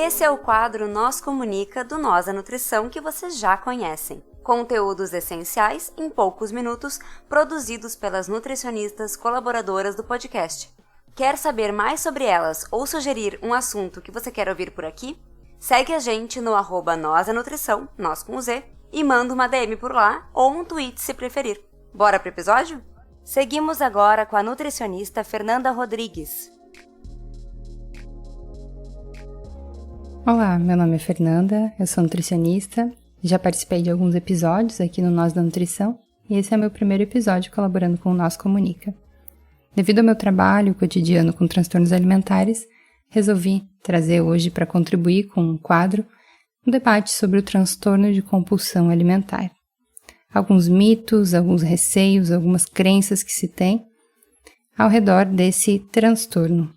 Esse é o quadro Nós Comunica do Nós da Nutrição que vocês já conhecem. Conteúdos essenciais em poucos minutos, produzidos pelas nutricionistas colaboradoras do podcast. Quer saber mais sobre elas ou sugerir um assunto que você quer ouvir por aqui? Segue a gente no @NósDaNutrição, nós com Z, e manda uma DM por lá ou um tweet se preferir. Bora pro episódio? Seguimos agora com a nutricionista Fernanda Rodrigues. Olá, meu nome é Fernanda, eu sou nutricionista, já participei de alguns episódios aqui no Nós da Nutrição e esse é meu primeiro episódio colaborando com o Nós Comunica. Devido ao meu trabalho cotidiano com transtornos alimentares, resolvi trazer hoje para contribuir com um quadro um debate sobre o transtorno de compulsão alimentar. Alguns mitos, alguns receios, algumas crenças que se tem ao redor desse transtorno.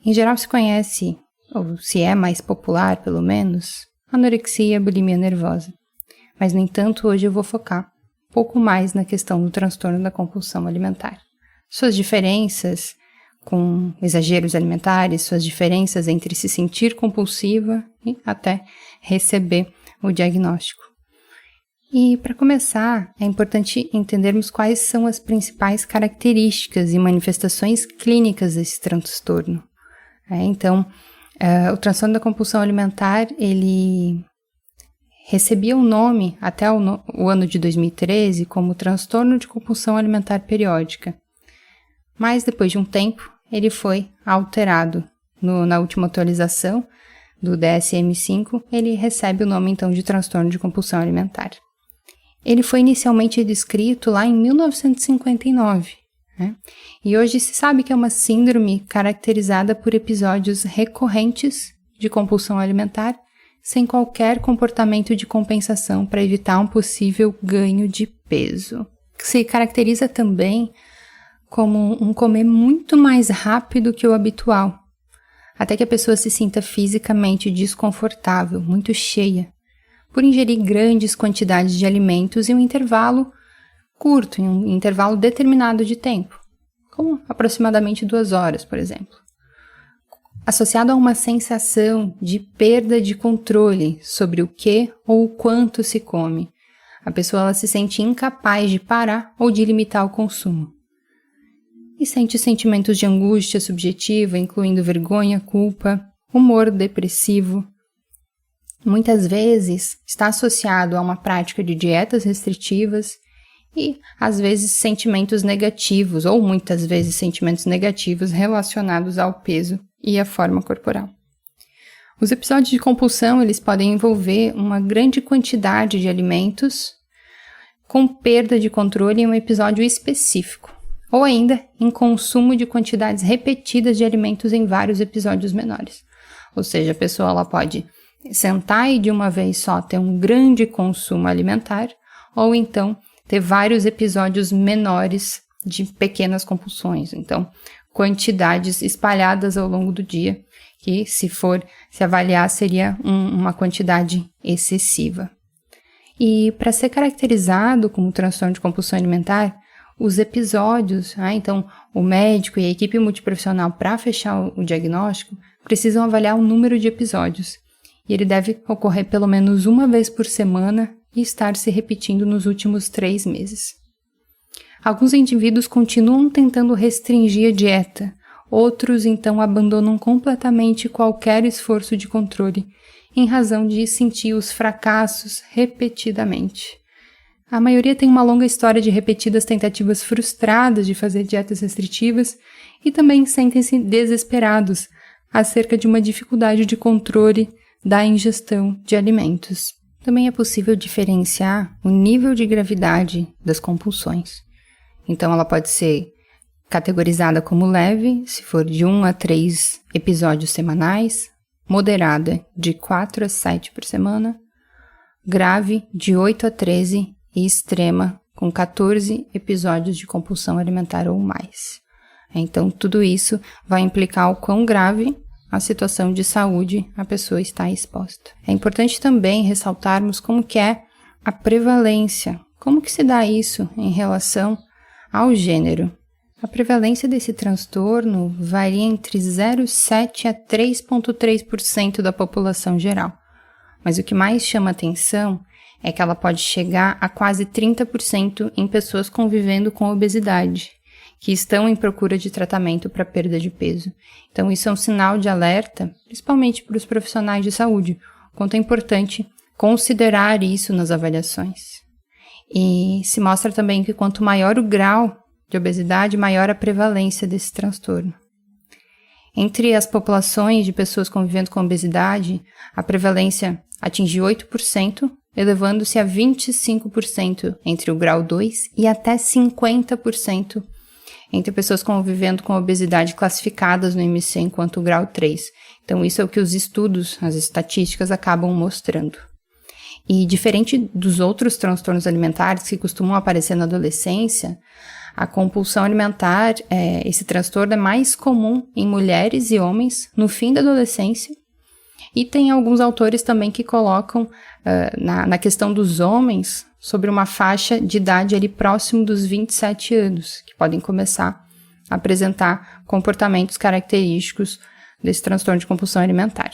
Em geral se conhece, ou se é mais popular pelo menos, anorexia e bulimia nervosa. Mas, no entanto, hoje eu vou focar um pouco mais na questão do transtorno da compulsão alimentar. Suas diferenças com exageros alimentares, suas diferenças entre se sentir compulsiva e até receber o diagnóstico. E, para começar, é importante entendermos quais são as principais características e manifestações clínicas desse transtorno. O transtorno da compulsão alimentar, ele recebia o nome até o ano de 2013 como transtorno de compulsão alimentar periódica. Mas depois de um tempo, ele foi alterado. Na última atualização do DSM-5, ele recebe o nome então de transtorno de compulsão alimentar. Ele foi inicialmente descrito lá em 1959. E hoje se sabe que é uma síndrome caracterizada por episódios recorrentes de compulsão alimentar, sem qualquer comportamento de compensação para evitar um possível ganho de peso. Se caracteriza também como um comer muito mais rápido que o habitual, até que a pessoa se sinta fisicamente desconfortável, muito cheia, por ingerir grandes quantidades de alimentos em um intervalo curto, em um intervalo determinado de tempo, como aproximadamente 2 horas, por exemplo. Associado a uma sensação de perda de controle sobre o que ou o quanto se come, a pessoa ela se sente incapaz de parar ou de limitar o consumo. E sente sentimentos de angústia subjetiva, incluindo vergonha, culpa, humor depressivo. Muitas vezes está associado a uma prática de dietas restritivas e, às vezes, sentimentos negativos, ou muitas vezes sentimentos negativos relacionados ao peso e à forma corporal. Os episódios de compulsão, eles podem envolver uma grande quantidade de alimentos com perda de controle em um episódio específico, ou ainda em consumo de quantidades repetidas de alimentos em vários episódios menores. Ou seja, a pessoa ela pode sentar e de uma vez só ter um grande consumo alimentar, ou então ter vários episódios menores de pequenas compulsões. Então, quantidades espalhadas ao longo do dia, que se avaliar seria uma quantidade excessiva. E para ser caracterizado como transtorno de compulsão alimentar, os episódios, então o médico e a equipe multiprofissional para fechar o diagnóstico precisam avaliar o número de episódios. E ele deve ocorrer pelo menos uma vez por semana e estar se repetindo nos últimos 3 meses. Alguns indivíduos continuam tentando restringir a dieta, outros então abandonam completamente qualquer esforço de controle, em razão de sentir os fracassos repetidamente. A maioria tem uma longa história de repetidas tentativas frustradas de fazer dietas restritivas e também sentem-se desesperados acerca de uma dificuldade de controle da ingestão de alimentos. Também é possível diferenciar o nível de gravidade das compulsões. Então, ela pode ser categorizada como leve, se for de 1 a 3 episódios semanais, moderada, de 4 a 7 por semana, grave, de 8 a 13 e extrema, com 14 episódios de compulsão alimentar ou mais. Então, tudo isso vai implicar o quão grave a situação de saúde a pessoa está exposta. É importante também ressaltarmos como que é a prevalência, como que se dá isso em relação ao gênero. A prevalência desse transtorno varia entre 0,7% a 3,3% da população geral. Mas o que mais chama atenção é que ela pode chegar a quase 30% em pessoas convivendo com obesidade, que estão em procura de tratamento para perda de peso. Então, isso é um sinal de alerta, principalmente para os profissionais de saúde, quanto é importante considerar isso nas avaliações. E se mostra também que quanto maior o grau de obesidade, maior a prevalência desse transtorno. Entre as populações de pessoas convivendo com obesidade, a prevalência atinge 8%, elevando-se a 25% entre o grau 2 e até 50% entre pessoas convivendo com obesidade classificadas no IMC enquanto grau 3. Então, isso é o que os estudos, as estatísticas acabam mostrando. E diferente dos outros transtornos alimentares que costumam aparecer na adolescência, a compulsão alimentar, esse transtorno é mais comum em mulheres e homens no fim da adolescência. E tem alguns autores também que colocam na questão dos homens sobre uma faixa de idade ali próximo dos 27 anos, que podem começar a apresentar comportamentos característicos desse transtorno de compulsão alimentar.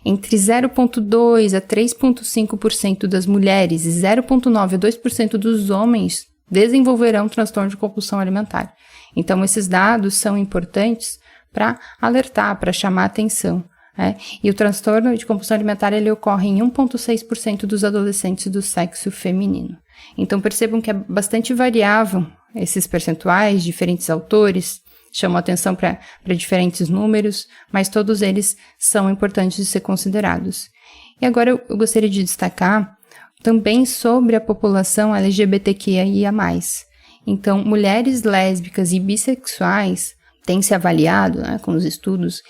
Entre 0,2% a 3,5% das mulheres e 0,9% a 2% dos homens desenvolverão transtorno de compulsão alimentar. Então, esses dados são importantes para alertar, para chamar atenção. E o transtorno de compulsão alimentar ele ocorre em 1,6% dos adolescentes do sexo feminino. Então percebam que é bastante variável esses percentuais, diferentes autores chamam atenção para diferentes números, mas todos eles são importantes de ser considerados. E agora eu gostaria de destacar também sobre a população LGBTQIA+. Então, mulheres lésbicas e bissexuais têm se avaliado, com os estudos,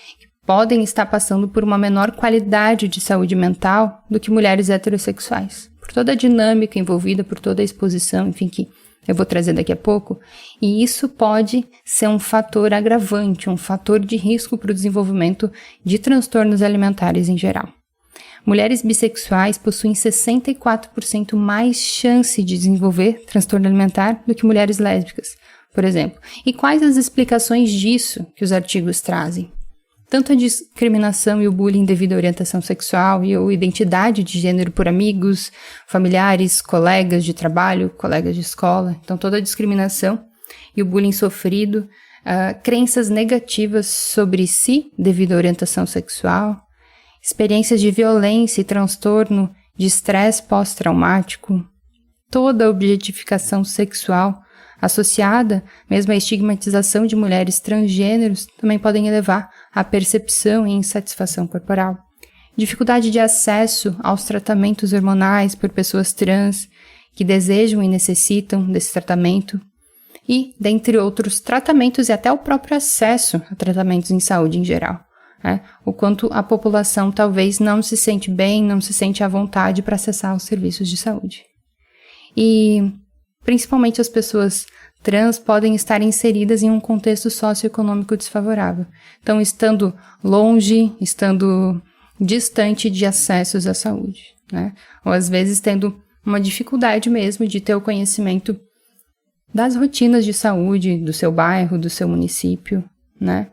podem estar passando por uma menor qualidade de saúde mental do que mulheres heterossexuais, por toda a dinâmica envolvida, por toda a exposição, enfim, que eu vou trazer daqui a pouco, e isso pode ser um fator agravante, um fator de risco para o desenvolvimento de transtornos alimentares em geral. Mulheres bissexuais possuem 64% mais chance de desenvolver transtorno alimentar do que mulheres lésbicas, por exemplo. E quais as explicações disso que os artigos trazem? Tanto a discriminação e o bullying devido à orientação sexual ou identidade de gênero por amigos, familiares, colegas de trabalho, colegas de escola. Então, toda a discriminação e o bullying sofrido, crenças negativas sobre si devido à orientação sexual, experiências de violência e transtorno de estresse pós-traumático, toda a objetificação sexual associada mesmo à estigmatização de mulheres transgêneros também podem levar à percepção e insatisfação corporal. Dificuldade de acesso aos tratamentos hormonais por pessoas trans que desejam e necessitam desse tratamento e, dentre outros tratamentos e até o próprio acesso a tratamentos em saúde em geral. O quanto a população talvez não se sente bem, não se sente à vontade para acessar os serviços de saúde. E principalmente as pessoas trans podem estar inseridas em um contexto socioeconômico desfavorável. Então, estando longe, estando distante de acessos à saúde, Ou às vezes tendo uma dificuldade mesmo de ter o conhecimento das rotinas de saúde do seu bairro, do seu município,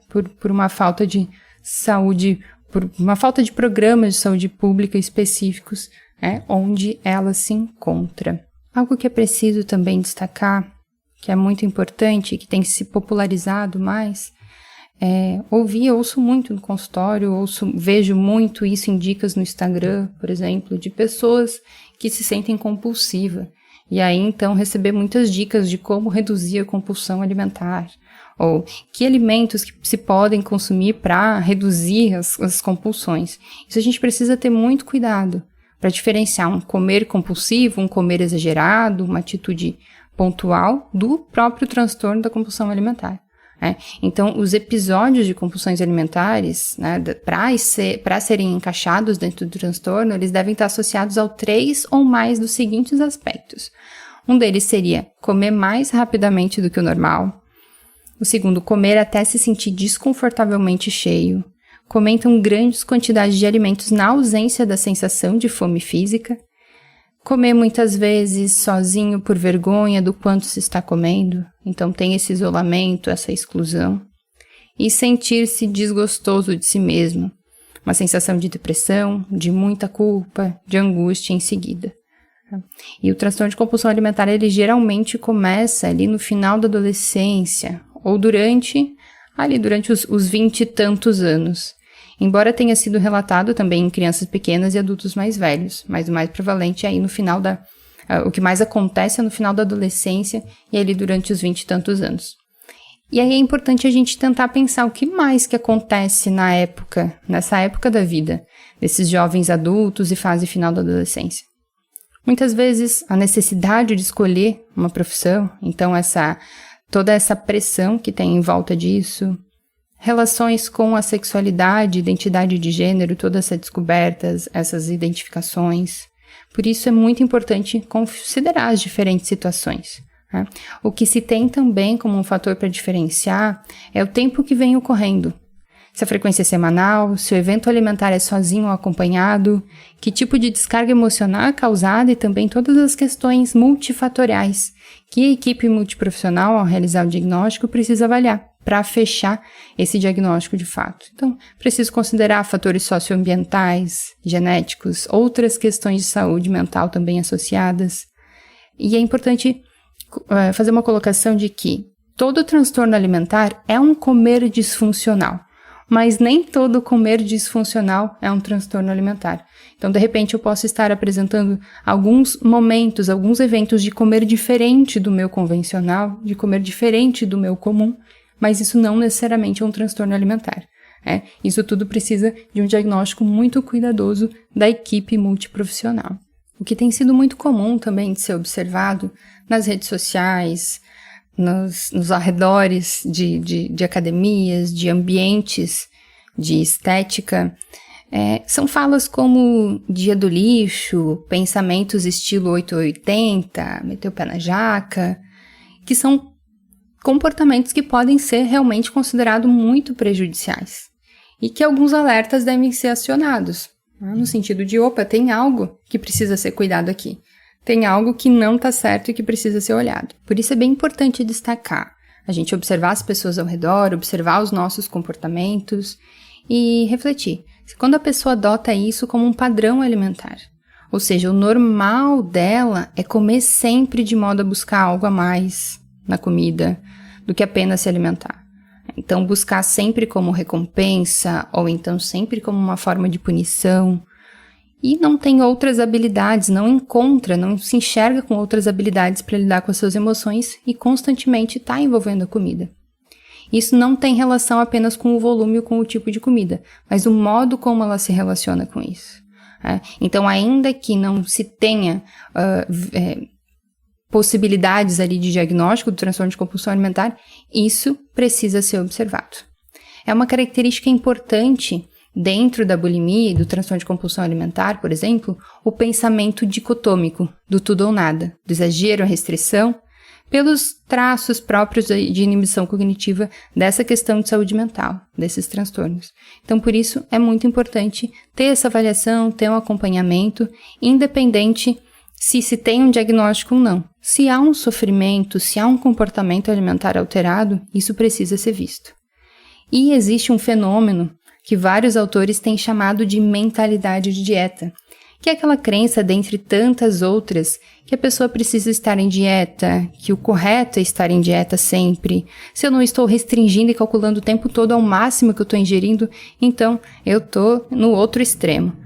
por uma falta de saúde, por uma falta de programas de saúde pública específicos, onde ela se encontra. Algo que é preciso também destacar, que é muito importante, que tem se popularizado mais, ouço muito no consultório, vejo muito isso em dicas no Instagram, por exemplo, de pessoas que se sentem compulsivas. E aí, então, receber muitas dicas de como reduzir a compulsão alimentar, ou que alimentos que se podem consumir para reduzir as compulsões. Isso a gente precisa ter muito cuidado para diferenciar um comer compulsivo, um comer exagerado, uma atitude pontual do próprio transtorno da compulsão alimentar. Então, os episódios de compulsões alimentares, para serem encaixados dentro do transtorno, eles devem estar associados a 3 ou mais dos seguintes aspectos. Um deles seria comer mais rapidamente do que o normal. O segundo, comer até se sentir desconfortavelmente cheio. Comentam grandes quantidades de alimentos na ausência da sensação de fome física. Comer muitas vezes sozinho por vergonha do quanto se está comendo, então tem esse isolamento, essa exclusão. E sentir-se desgostoso de si mesmo, uma sensação de depressão, de muita culpa, de angústia em seguida. E o transtorno de compulsão alimentar, ele geralmente começa ali no final da adolescência, ou durante os 20 e tantos anos. Embora tenha sido relatado também em crianças pequenas e adultos mais velhos, mas o mais prevalente é aí no final o que mais acontece é no final da adolescência e ali durante os 20 e tantos anos. E aí é importante a gente tentar pensar o que mais que acontece nessa época da vida, desses jovens adultos e fase final da adolescência. Muitas vezes a necessidade de escolher uma profissão, então toda essa pressão que tem em volta disso, relações com a sexualidade, identidade de gênero, todas essas descobertas, essas identificações. Por isso é muito importante considerar as diferentes situações. Né? O que se tem também como um fator para diferenciar é o tempo que vem ocorrendo. Se a frequência é semanal, se o evento alimentar é sozinho ou acompanhado, que tipo de descarga emocional é causada e também todas as questões multifatoriais que a equipe multiprofissional, ao realizar o diagnóstico, precisa avaliar para fechar esse diagnóstico de fato. Então, preciso considerar fatores socioambientais, genéticos, outras questões de saúde mental também associadas. E é importante fazer uma colocação de que todo transtorno alimentar é um comer disfuncional, mas nem todo comer disfuncional é um transtorno alimentar. Então, de repente, eu posso estar apresentando alguns momentos, alguns eventos de comer diferente do meu convencional, de comer diferente do meu comum, mas isso não necessariamente é um transtorno alimentar. Isso tudo precisa de um diagnóstico muito cuidadoso da equipe multiprofissional. O que tem sido muito comum também de ser observado nas redes sociais, nos arredores de academias, de ambientes de estética, são falas como dia do lixo, pensamentos estilo 880, meter o pé na jaca, que são comportamentos que podem ser realmente considerados muito prejudiciais e que alguns alertas devem ser acionados, no sentido de, tem algo que precisa ser cuidado aqui, tem algo que não está certo e que precisa ser olhado. Por isso é bem importante destacar, a gente observar as pessoas ao redor, observar os nossos comportamentos e refletir se quando a pessoa adota isso como um padrão alimentar, ou seja, o normal dela é comer sempre de modo a buscar algo a mais na comida do que apenas se alimentar. Então, buscar sempre como recompensa ou então sempre como uma forma de punição e não tem outras habilidades, não se enxerga com outras habilidades para lidar com as suas emoções e constantemente está envolvendo a comida. Isso não tem relação apenas com o volume ou com o tipo de comida, mas o modo como ela se relaciona com isso. Então, ainda que não se tenha possibilidades ali de diagnóstico do transtorno de compulsão alimentar, isso precisa ser observado. É uma característica importante dentro da bulimia e do transtorno de compulsão alimentar, por exemplo, o pensamento dicotômico, do tudo ou nada, do exagero, a restrição, pelos traços próprios de inibição cognitiva dessa questão de saúde mental, desses transtornos. Então, por isso, é muito importante ter essa avaliação, ter um acompanhamento, independente se tem um diagnóstico ou não. Se há um sofrimento, se há um comportamento alimentar alterado, isso precisa ser visto. E existe um fenômeno que vários autores têm chamado de mentalidade de dieta, que é aquela crença, dentre tantas outras, que a pessoa precisa estar em dieta, que o correto é estar em dieta sempre. Se eu não estou restringindo e calculando o tempo todo ao máximo que eu estou ingerindo, então eu estou no outro extremo.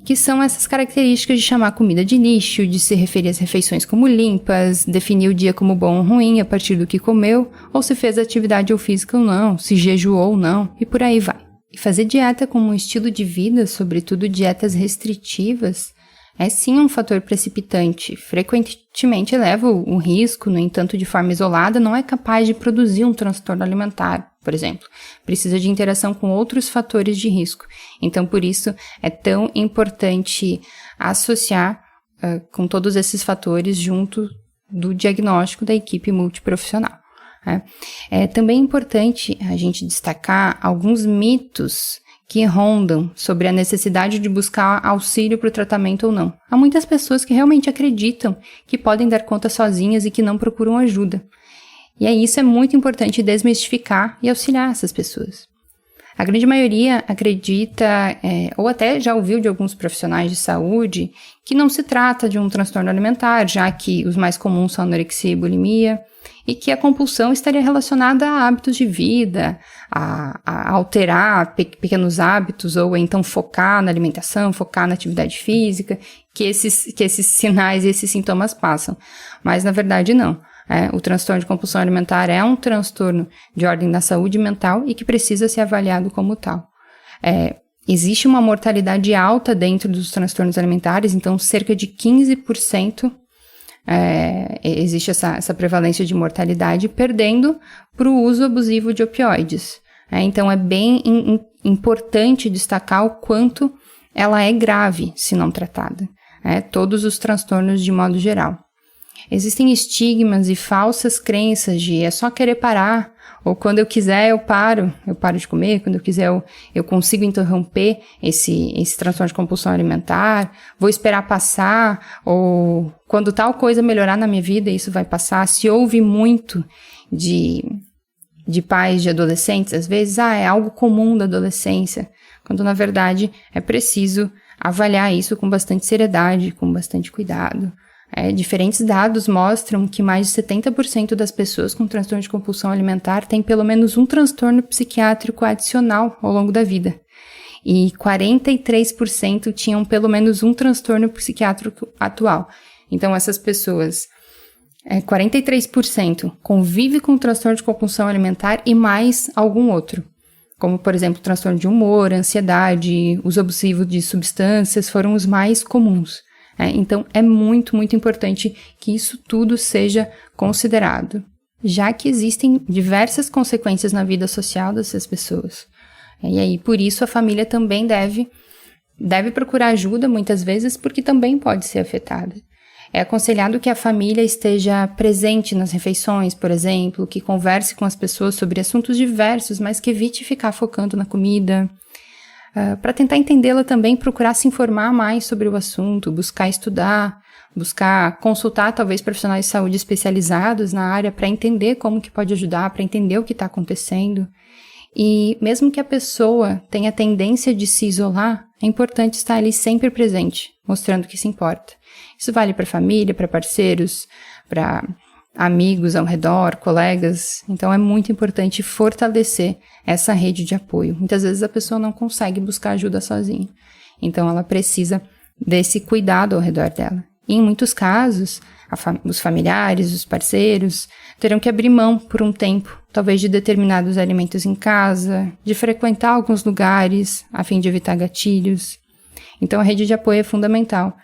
Que são essas características de chamar comida de lixo, de se referir às refeições como limpas, definir o dia como bom ou ruim a partir do que comeu, ou se fez atividade ou física ou não, se jejuou ou não, e por aí vai. E fazer dieta como um estilo de vida, sobretudo dietas restritivas, é sim um fator precipitante. Frequentemente eleva o risco, no entanto, de forma isolada, não é capaz de produzir um transtorno alimentar, por exemplo. Precisa de interação com outros fatores de risco. Então, por isso, é tão importante associar com todos esses fatores junto do diagnóstico da equipe multiprofissional. É também importante a gente destacar alguns mitos que rondam sobre a necessidade de buscar auxílio para o tratamento ou não. Há muitas pessoas que realmente acreditam que podem dar conta sozinhas e que não procuram ajuda. E aí isso é muito importante desmistificar e auxiliar essas pessoas. A grande maioria acredita, ou até já ouviu de alguns profissionais de saúde, que não se trata de um transtorno alimentar, já que os mais comuns são anorexia e bulimia, e que a compulsão estaria relacionada a hábitos de vida, a alterar pequenos hábitos, ou então focar na alimentação, focar na atividade física, que esses sinais e esses sintomas passam. Mas, na verdade, não. O transtorno de compulsão alimentar é um transtorno de ordem da saúde mental e que precisa ser avaliado como tal. Existe uma mortalidade alta dentro dos transtornos alimentares, então cerca de 15% existe essa prevalência de mortalidade, perdendo para o uso abusivo de opioides. Então é bem importante destacar o quanto ela é grave se não tratada. Todos os transtornos de modo geral. Existem estigmas e falsas crenças de é só querer parar, ou quando eu quiser eu paro de comer, quando eu quiser eu consigo interromper esse transtorno de compulsão alimentar, vou esperar passar, ou quando tal coisa melhorar na minha vida, isso vai passar. Se ouve muito de pais de adolescentes, às vezes, é algo comum da adolescência, quando na verdade é preciso avaliar isso com bastante seriedade, com bastante cuidado. Diferentes dados mostram que mais de 70% das pessoas com transtorno de compulsão alimentar têm pelo menos um transtorno psiquiátrico adicional ao longo da vida. E 43% tinham pelo menos um transtorno psiquiátrico atual. Então, essas pessoas, 43% convive com transtorno de compulsão alimentar e mais algum outro. Como, por exemplo, transtorno de humor, ansiedade, uso abusivo de substâncias foram os mais comuns. Então, é muito, muito importante que isso tudo seja considerado, já que existem diversas consequências na vida social dessas pessoas. E aí, por isso, a família também deve procurar ajuda, muitas vezes, porque também pode ser afetada. É aconselhado que a família esteja presente nas refeições, por exemplo, que converse com as pessoas sobre assuntos diversos, mas que evite ficar focando na comida. Para tentar entendê-la também, procurar se informar mais sobre o assunto, buscar estudar, buscar consultar talvez profissionais de saúde especializados na área para entender como que pode ajudar, para entender o que está acontecendo. E mesmo que a pessoa tenha tendência de se isolar, é importante estar ali sempre presente, mostrando que se importa. Isso vale para família, para parceiros, para amigos ao redor, colegas. Então é muito importante fortalecer essa rede de apoio. Muitas vezes a pessoa não consegue buscar ajuda sozinha. Então ela precisa desse cuidado ao redor dela. E em muitos casos, os familiares, os parceiros, terão que abrir mão por um tempo, talvez de determinados alimentos em casa, de frequentar alguns lugares, a fim de evitar gatilhos. Então a rede de apoio é fundamental.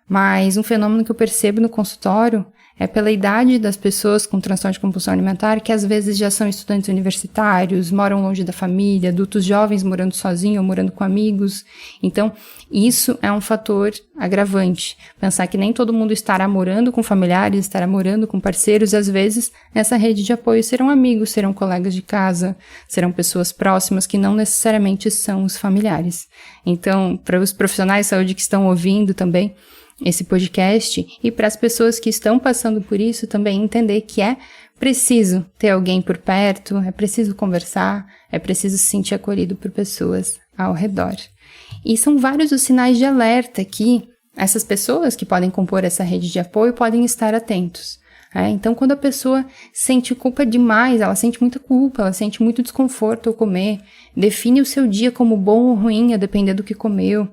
Mas um fenômeno que eu percebo no consultório é pela idade das pessoas com transtorno de compulsão alimentar, que às vezes já são estudantes universitários, moram longe da família, adultos jovens morando sozinhos ou morando com amigos. Então, isso é um fator agravante. Pensar que nem todo mundo estará morando com familiares, estará morando com parceiros, e às vezes nessa rede de apoio serão amigos, serão colegas de casa, serão pessoas próximas que não necessariamente são os familiares. Então, para os profissionais de saúde que estão ouvindo também esse podcast, e para as pessoas que estão passando por isso também entender que é preciso ter alguém por perto, é preciso conversar, é preciso se sentir acolhido por pessoas ao redor. E são vários os sinais de alerta que essas pessoas que podem compor essa rede de apoio podem estar atentos. Então, quando a pessoa sente culpa demais, ela sente muita culpa, ela sente muito desconforto ao comer, define o seu dia como bom ou ruim, a depender do que comeu,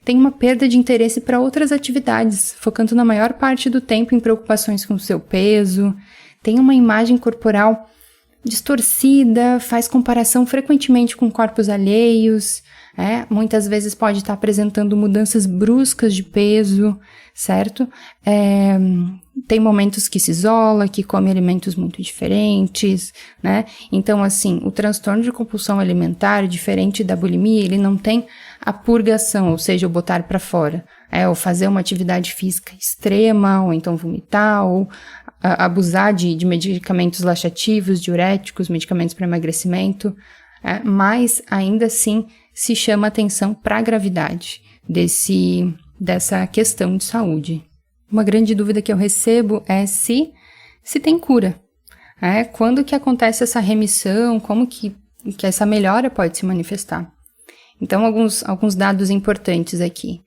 tem uma perda de interesse para outras atividades, focando na maior parte do tempo em preocupações com o seu peso, tem uma imagem corporal distorcida, faz comparação frequentemente com corpos alheios, muitas vezes pode estar apresentando mudanças bruscas de peso, certo? Tem momentos que se isola, que come alimentos muito diferentes, né? Então, assim, o transtorno de compulsão alimentar, diferente da bulimia, ele não tem a purgação, ou seja, o botar para fora, ou fazer uma atividade física extrema, ou então vomitar, ou abusar de medicamentos laxativos, diuréticos, medicamentos para emagrecimento, mas ainda assim se chama atenção para a gravidade dessa questão de saúde. Uma grande dúvida que eu recebo é se tem cura. Quando que acontece essa remissão, como que essa melhora pode se manifestar. Então, alguns dados importantes aqui,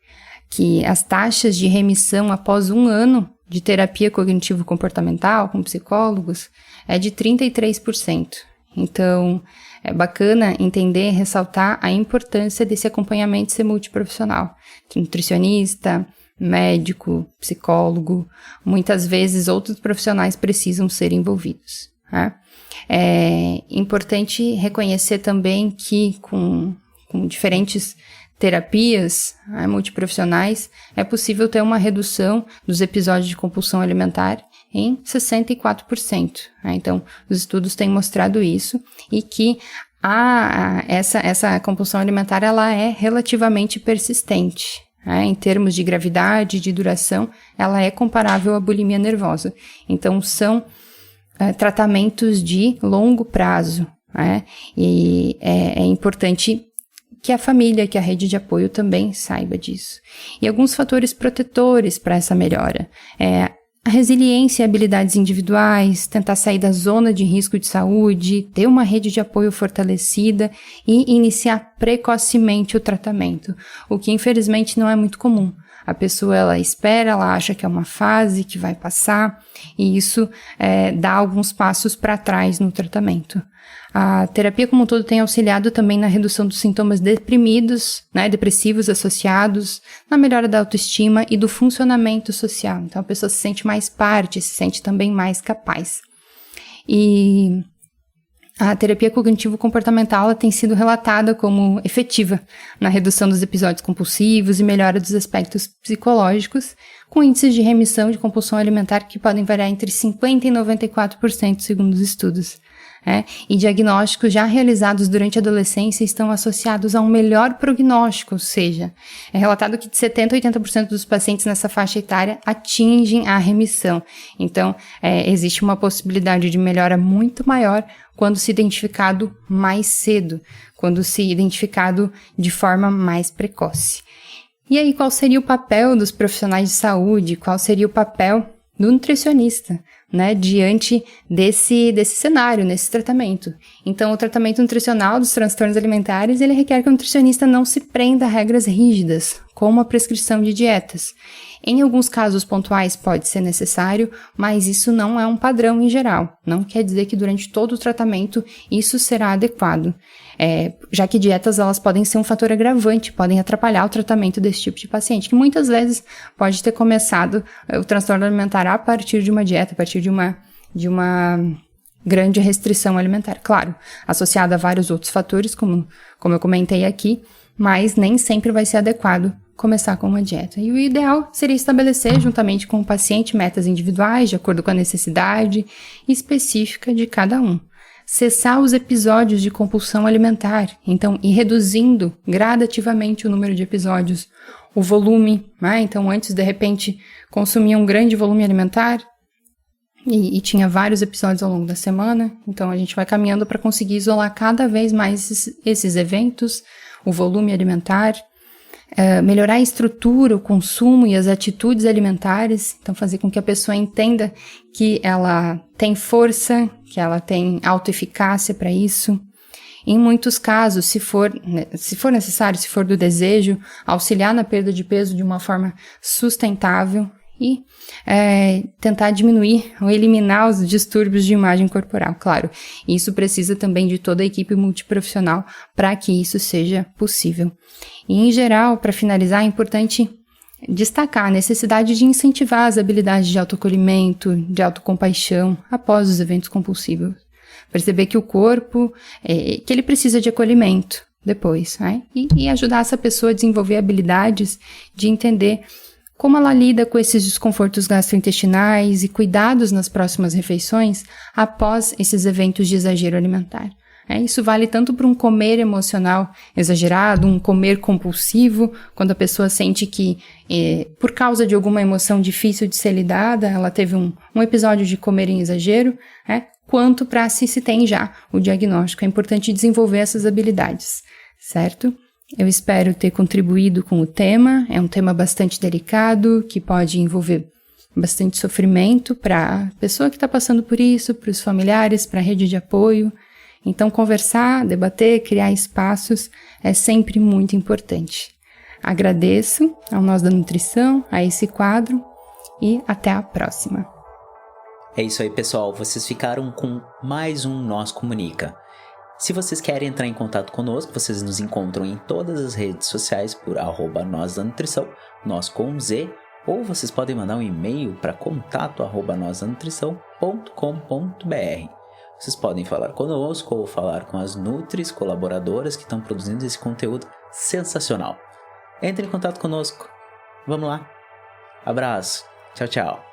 que as taxas de remissão após 1 ano de terapia cognitivo-comportamental com psicólogos é de 33%. Então, é bacana entender e ressaltar a importância desse acompanhamento ser multiprofissional. Nutricionista, médico, psicólogo, muitas vezes outros profissionais precisam ser envolvidos. É importante reconhecer também que com diferentes terapias multiprofissionais é possível ter uma redução dos episódios de compulsão alimentar em 64%. Então, os estudos têm mostrado isso e que essa compulsão alimentar ela é relativamente persistente. Em termos de gravidade, de duração, ela é comparável à bulimia nervosa. Então, são tratamentos de longo prazo. E é importante que a família, que a rede de apoio também saiba disso. E alguns fatores protetores para essa melhora. A resiliência e habilidades individuais, tentar sair da zona de risco de saúde, ter uma rede de apoio fortalecida e iniciar precocemente o tratamento, o que infelizmente não é muito comum. A pessoa, ela espera, ela acha que é uma fase que vai passar e isso dá alguns passos para trás no tratamento. A terapia como um todo tem auxiliado também na redução dos sintomas depressivos associados, na melhora da autoestima e do funcionamento social. Então a pessoa se sente mais parte, se sente também mais capaz. E a terapia cognitivo-comportamental ela tem sido relatada como efetiva na redução dos episódios compulsivos e melhora dos aspectos psicológicos, com índices de remissão de compulsão alimentar que podem variar entre 50% e 94% segundo os estudos. E diagnósticos já realizados durante a adolescência estão associados a um melhor prognóstico, ou seja, é relatado que de 70% a 80% dos pacientes nessa faixa etária atingem a remissão. Então, existe uma possibilidade de melhora muito maior quando se identificado mais cedo, quando se identificado de forma mais precoce. E aí, qual seria o papel dos profissionais de saúde? Qual seria o papel do nutricionista, diante desse cenário, nesse tratamento? Então, o tratamento nutricional dos transtornos alimentares, ele requer que o nutricionista não se prenda a regras rígidas, como a prescrição de dietas. Em alguns casos pontuais pode ser necessário, mas isso não é um padrão em geral. Não quer dizer que durante todo o tratamento isso será adequado, já que dietas elas podem ser um fator agravante, podem atrapalhar o tratamento desse tipo de paciente, que muitas vezes pode ter começado o transtorno alimentar a partir de uma dieta, a partir de uma grande restrição alimentar. Claro, associada a vários outros fatores, como eu comentei aqui, mas nem sempre vai ser adequado começar com uma dieta. E o ideal seria estabelecer, juntamente com o paciente, metas individuais, de acordo com a necessidade específica de cada um. Cessar os episódios de compulsão alimentar, então, ir reduzindo gradativamente o número de episódios, o volume, então antes, de repente, consumia um grande volume alimentar e tinha vários episódios ao longo da semana, então a gente vai caminhando para conseguir isolar cada vez mais esses eventos, o volume alimentar, melhorar a estrutura, o consumo e as atitudes alimentares, então fazer com que a pessoa entenda que ela tem força, que ela tem autoeficácia para isso. Em muitos casos, se for necessário, se for do desejo, auxiliar na perda de peso de uma forma sustentável e tentar diminuir ou eliminar os distúrbios de imagem corporal. Claro, isso precisa também de toda a equipe multiprofissional para que isso seja possível. E, em geral, para finalizar, é importante destacar a necessidade de incentivar as habilidades de autoacolhimento, de autocompaixão após os eventos compulsivos. Perceber que o corpo, que ele precisa de acolhimento depois, e ajudar essa pessoa a desenvolver habilidades de entender como ela lida com esses desconfortos gastrointestinais e cuidados nas próximas refeições após esses eventos de exagero alimentar. Isso vale tanto para um comer emocional exagerado, um comer compulsivo, quando a pessoa sente que, por causa de alguma emoção difícil de ser lidada, ela teve um episódio de comer em exagero, quanto para se tem já o diagnóstico. É importante desenvolver essas habilidades, certo? Eu espero ter contribuído com o tema. É um tema bastante delicado, que pode envolver bastante sofrimento para a pessoa que está passando por isso, para os familiares, para a rede de apoio. Então, conversar, debater, criar espaços é sempre muito importante. Agradeço ao Nós da Nutrição, a esse quadro, e até a próxima. É isso aí, pessoal. Vocês ficaram com mais um Nós Comunica. Se vocês querem entrar em contato conosco, vocês nos encontram em todas as redes sociais por @Nós da Nutrição, nós com Z, ou vocês podem mandar um e-mail para contato@nosdanutrição.com.br. Vocês podem falar conosco ou falar com as Nutris colaboradoras que estão produzindo esse conteúdo sensacional. Entre em contato conosco. Vamos lá. Abraço. Tchau, tchau.